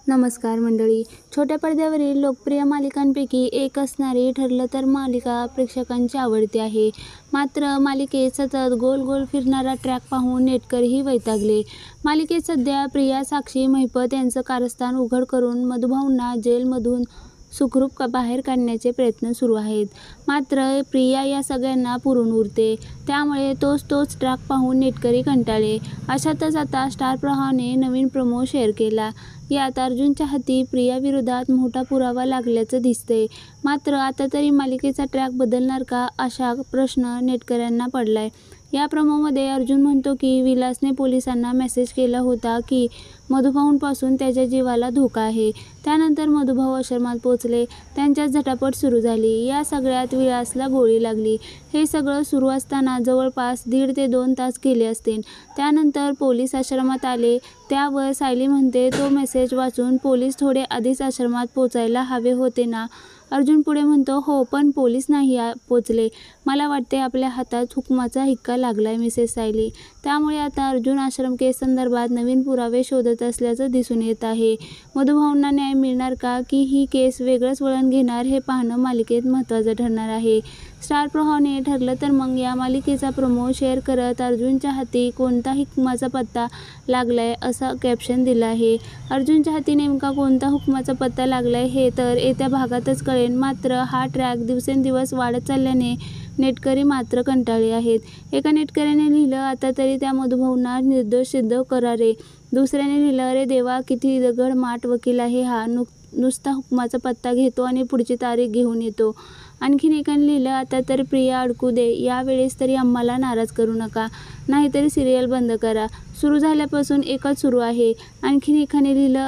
नमस्कार मंडळी. छोट्या पडद्यावरील लोकप्रिय मालिकांपैकी एक असणारी ठरलं तर मालिका प्रेक्षकांची आवडती आहे. मात्र मालिकेत सतत गोल गोल फिरणारा ट्रॅक पाहून नेटकरीही वैतागले. मालिकेत सध्या प्रिया, साक्षी, महिपत यांचं कारस्थान उघड करून मधुभाऊंना जेलमधून सुखरूप बाहेर काढण्याचे प्रयत्न सुरू आहेत. मात्र प्रिया या सगळ्यांना पुरून उरते. त्यामुळे तोच ट्रॅक पाहून नेटकरी कंटाळले. अशातच आता स्टार प्रवाहने नवीन प्रोमो शेअर केला. यात अर्जुनच्या हाती प्रियाविरोधात मोठा पुरावा लागल्याचं दिसतंय. मात्र आता तरी मालिकेचा ट्रॅक बदलणार का, असा प्रश्न नेटकऱ्यांना पडलाय. या प्रोमोमध्ये अर्जुन म्हणतो की विलासने पोलिसांना मेसेज केला होता की मधुभाऊंपासून त्याच्या जीवाला धोका आहे. त्यानंतर मधुभाऊ आश्रमात पोहोचले. त्यांच्यात झटापट सुरू झाली. या सगळ्यात विलासला गोळी लागली. हे सगळं सुरू असताना जवळपास 1.5 ते 2 तास गेले असतील. त्यानंतर पोलीस आश्रमात आले. त्यावर सायली म्हणते, तो मेसेज वाचून पोलीस थोडे आधीच आश्रमात पोचायला हवे होते ना. अर्जुन पुढे म्हणतो, हो पण पोलीस नाही पोचले. मला वाटते आपल्या हातात हुकमाचा हिक्का लागलाय मिसेस सायली. त्यामुळे आता अर्जुन आश्रम केस संदर्भात नवीन पुरावे शोधत असल्याचं दिसून येत आहे. मधुभाऊंना न्याय मिळणार का की ही केस वेगळंच वळण घेणार, हे पाहणं मालिकेत महत्त्वाचं ठरणार आहे. स्टार प्रवाहने ठरलं तर मग या मालिकेचा प्रोमो शेअर करत अर्जुनच्या हाती कोणता हुकमाचा पत्ता लागलाय असं कॅप्शन दिलं आहे. अर्जुनच्या हाती नेमका कोणता हुकमाचा पत्ता लागलाय हे तर येत्या भागातच कळेल. मात्र हा ट्रॅक दिवसेंदिवस वाढत चालल्याने नेटकरी मात्र कंटाळले आहेत. एका नेटकऱ्याने लिहिलं, आता तरी त्या मधुभाऊंना निर्दोष सिद्ध करा रे. दुसऱ्याने लिहिलं, अरे देवा किती दगडमाट वकील आहे हा, नुसता हुकमाचा पत्ता घेतो आणि पुढची तारीख घेऊन येतो. आणखीन एकाने लिहिलं, आता तर प्रिया अडकू दे, यावेळेस तरी आम्हाला नाराज करू नका, नाहीतरी सिरियल बंद करा. सुरू झाल्यापासून एकच सुरू आहे. आणखीन एकाने लिहिलं,